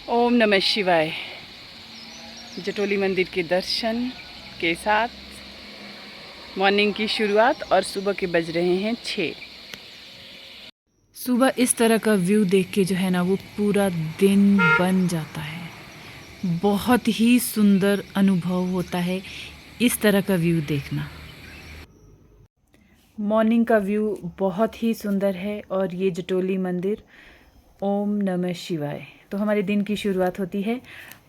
ओम नमः शिवाय। जटोली मंदिर के दर्शन के साथ मॉर्निंग की शुरुआत और सुबह के बज रहे हैं 6। सुबह इस तरह का व्यू देख के जो है ना वो पूरा दिन बन जाता है। बहुत ही सुंदर अनुभव होता है इस तरह का व्यू देखना। मॉर्निंग का व्यू बहुत ही सुंदर है और ये जटोली मंदिर। ओम नमः शिवाय। तो हमारे दिन की शुरुआत होती है।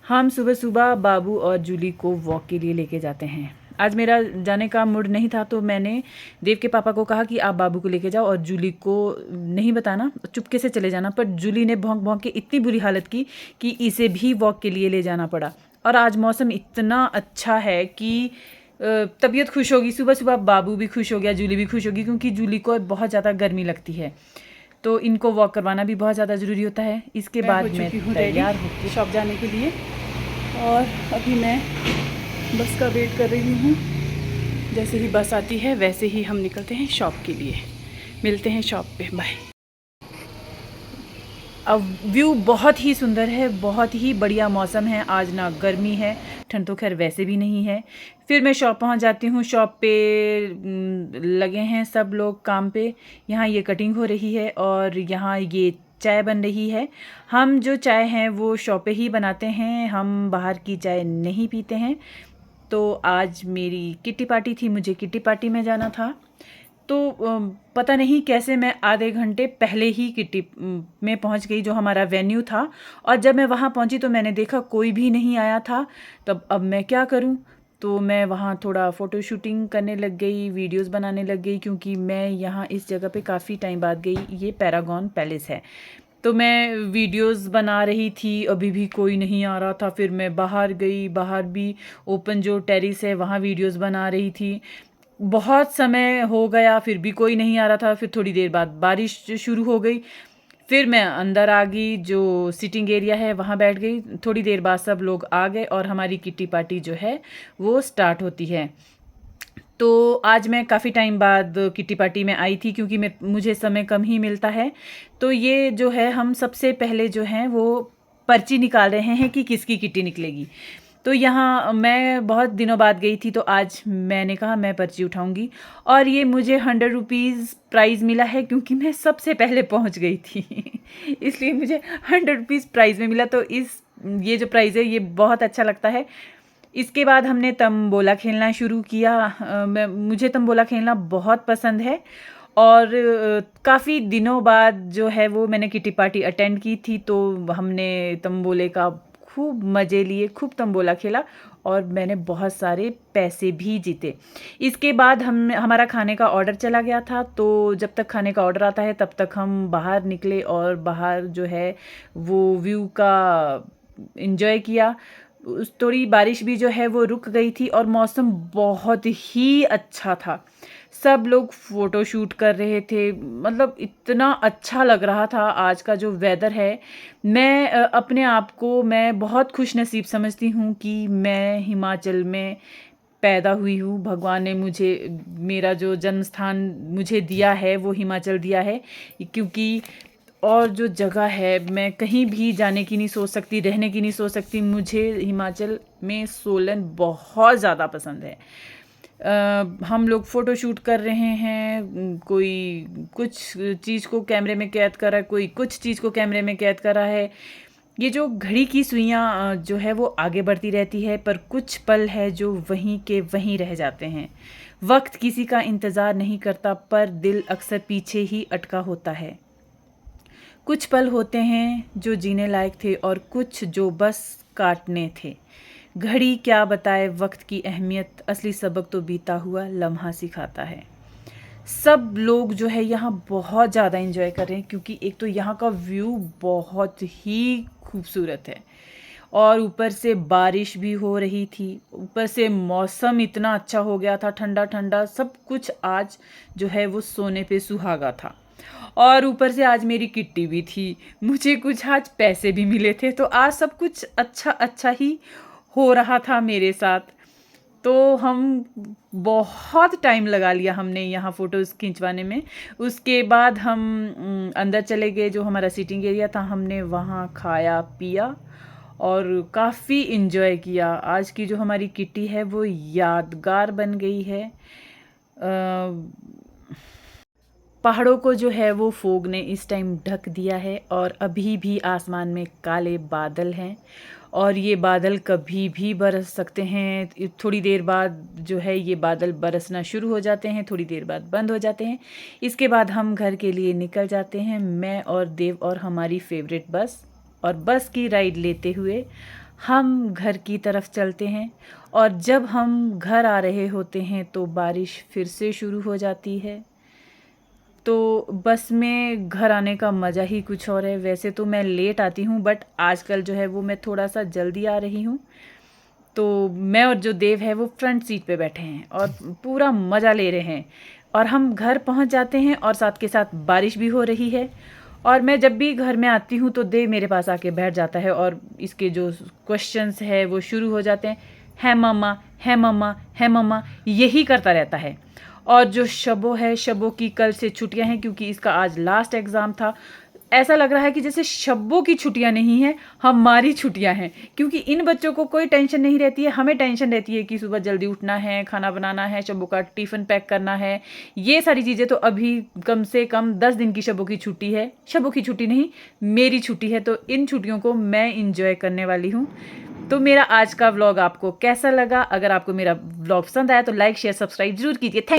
हम सुबह सुबह बाबू और जूली को वॉक के लिए लेके जाते हैं। आज मेरा जाने का मूड नहीं था तो मैंने देव के पापा को कहा कि आप बाबू को लेके जाओ और जूली को नहीं बताना, चुपके से चले जाना। पर जूली ने भौंक भौंक के इतनी बुरी हालत की कि इसे भी वॉक के लिए ले जाना पड़ा। और आज मौसम इतना अच्छा है कि तबीयत खुश होगी। सुबह सुबह बाबू भी खुश हो गया, जूली भी खुश होगी, क्योंकि जूली को बहुत ज़्यादा गर्मी लगती है तो इनको वॉक करवाना भी बहुत ज़्यादा ज़रूरी होता है। इसके बाद मैं तैयार होकर शॉप जाने के लिए, और अभी मैं बस का वेट कर रही हूँ। जैसे ही बस आती है वैसे ही हम निकलते हैं शॉप के लिए। मिलते हैं शॉप पे, बाय। अब व्यू बहुत ही सुंदर है, बहुत ही बढ़िया मौसम है आज, ना गर्मी है, ठंड तो खैर वैसे भी नहीं है। फिर मैं शॉप पहुंच जाती हूँ। शॉप पे लगे हैं सब लोग काम पे। यहाँ ये कटिंग हो रही है और यहाँ ये चाय बन रही है। हम जो चाय हैं वो शॉप पे ही बनाते हैं, हम बाहर की चाय नहीं पीते हैं। तो आज मेरी किट्टी पार्टी थी, मुझे किट्टी पार्टी में जाना था। तो पता नहीं कैसे मैं आधे घंटे पहले ही किट्टी में पहुंच गई, जो हमारा वेन्यू था। और जब मैं वहां पहुंची तो मैंने देखा कोई भी नहीं आया था। तब अब मैं क्या करूं, तो मैं वहां थोड़ा फ़ोटो शूटिंग करने लग गई, वीडियोस बनाने लग गई, क्योंकि मैं यहां इस जगह पे काफ़ी टाइम बाद गई। ये पैरागॉन पैलेस है। तो मैं वीडियोस बना रही थी, अभी भी कोई नहीं आ रहा था। फिर मैं बाहर गई, बाहर भी ओपन जो टेरिस है वहाँ वीडियोस बना रही थी। बहुत समय हो गया फिर भी कोई नहीं आ रहा था। फिर थोड़ी देर बाद बारिश शुरू हो गई। फिर मैं अंदर आ गई, जो सिटिंग एरिया है वहाँ बैठ गई। थोड़ी देर बाद सब लोग आ गए और हमारी किट्टी पार्टी जो है वो स्टार्ट होती है। तो आज मैं काफ़ी टाइम बाद किट्टी पार्टी में आई थी, क्योंकि मुझे समय कम ही मिलता है। तो ये जो है हम सबसे पहले जो हैं वो पर्ची निकाल रहे हैं कि किसकी किट्टी निकलेगी। तो यहाँ मैं बहुत दिनों बाद गई थी तो आज मैंने कहा मैं पर्ची उठाऊंगी। और ये मुझे 100 रुपीज़ प्राइज़ मिला है, क्योंकि मैं सबसे पहले पहुँच गई थी इसलिए मुझे 100 रुपीज़ प्राइज़ में मिला। तो ये जो प्राइज़ है ये बहुत अच्छा लगता है। इसके बाद हमने तंबोला खेलना शुरू किया। मुझे तंबोला खेलना बहुत पसंद है और काफ़ी दिनों बाद जो है वो मैंने किटी पार्टी अटेंड की थी। तो हमने तंबोले का खूब मज़े लिए, खूब तंबोला खेला और मैंने बहुत सारे पैसे भी जीते। इसके बाद हमारा खाने का ऑर्डर चला गया था। तो जब तक खाने का ऑर्डर आता है तब तक हम बाहर निकले और बाहर जो है वो व्यू का एंजॉय किया। थोड़ी बारिश भी जो है वो रुक गई थी और मौसम बहुत ही अच्छा था। सब लोग फ़ोटो शूट कर रहे थे, मतलब इतना अच्छा लग रहा था आज का जो वेदर है। मैं अपने आप को मैं बहुत खुश नसीब समझती हूँ कि मैं हिमाचल में पैदा हुई हूँ। भगवान ने मुझे मेरा जो जन्म स्थान मुझे दिया है वो हिमाचल दिया है, क्योंकि और जो जगह है मैं कहीं भी जाने की नहीं सोच सकती, रहने की नहीं सोच सकती। मुझे हिमाचल में सोलन बहुत ज़्यादा पसंद है। हम लोग फ़ोटो शूट कर रहे हैं, कोई कुछ चीज़ को कैमरे में कैद कर रहा है, कोई कुछ चीज़ को कैमरे में कैद कर रहा है। ये जो घड़ी की सुइयाँ जो है वो आगे बढ़ती रहती है, पर कुछ पल है जो वहीं के वहीं रह जाते हैं। वक्त किसी का इंतज़ार नहीं करता, पर दिल अक्सर पीछे ही अटका होता है। कुछ पल होते हैं जो जीने लायक थे और कुछ जो बस काटने थे। घड़ी क्या बताए वक्त की अहमियत, असली सबक तो बीता हुआ लम्हा सिखाता है। सब लोग जो है यहाँ बहुत ज़्यादा एंजॉय कर रहे हैं, क्योंकि एक तो यहाँ का व्यू बहुत ही खूबसूरत है और ऊपर से बारिश भी हो रही थी। ऊपर से मौसम इतना अच्छा हो गया था, ठंडा ठंडा सब कुछ। आज जो है वो सोने पे सुहागा था। और ऊपर से आज मेरी किट्टी भी थी, मुझे कुछ आज पैसे भी मिले थे। तो आज सब कुछ अच्छा अच्छा ही हो रहा था मेरे साथ। तो हम बहुत टाइम लगा लिया हमने यहाँ फ़ोटोज़ खिंचवाने में। उसके बाद हम अंदर चले गए, जो हमारा सीटिंग एरिया था, हमने वहाँ खाया पिया और काफ़ी इन्जॉय किया। आज की जो हमारी किट्टी है वो यादगार बन गई है। पहाड़ों को जो है वो फोग ने इस टाइम ढक दिया है और अभी भी आसमान में काले बादल हैं और ये बादल कभी भी बरस सकते हैं। थोड़ी देर बाद जो है ये बादल बरसना शुरू हो जाते हैं, थोड़ी देर बाद बंद हो जाते हैं। इसके बाद हम घर के लिए निकल जाते हैं, मैं और देव और हमारी फेवरेट बस, और बस की राइड लेते हुए हम घर की तरफ चलते हैं। और जब हम घर आ रहे होते हैं तो बारिश फिर से शुरू हो जाती है। तो बस में घर आने का मज़ा ही कुछ और है। वैसे तो मैं लेट आती हूँ, बट आजकल जो है वो मैं थोड़ा सा जल्दी आ रही हूँ। तो मैं और जो देव है वो फ्रंट सीट पे बैठे हैं और पूरा मज़ा ले रहे हैं। और हम घर पहुँच जाते हैं और साथ के साथ बारिश भी हो रही है। और मैं जब भी घर में आती हूँ तो देव मेरे पास आके बैठ जाता है और इसके जो क्वेश्चंस है वो शुरू हो जाते हैं, है मम्मा, है मम्मा, है मम्मा, यही करता रहता है। और जो शबो है, शबो की कल से छुट्टियां हैं क्योंकि इसका आज लास्ट एग्ज़ाम था। ऐसा लग रहा है कि जैसे शब्बों की छुट्टियां नहीं हैं, हमारी छुट्टियां हैं, क्योंकि इन बच्चों को कोई टेंशन नहीं रहती है। हमें टेंशन रहती है कि सुबह जल्दी उठना है, खाना बनाना है, शब्बों का टिफ़िन पैक करना है, ये सारी चीज़ें। तो अभी कम से कम 10 दिन की शब्बों की छुट्टी है, शब्बों की छुट्टी नहीं, मेरी छुट्टी है। तो इन छुट्टियों को मैं इंजॉय करने वाली हूँ। तो मेरा आज का व्लॉग आपको कैसा लगा? अगर आपको मेरा व्लॉग पसंद आया तो लाइक शेयर सब्सक्राइब जरूर कीजिए। थैंक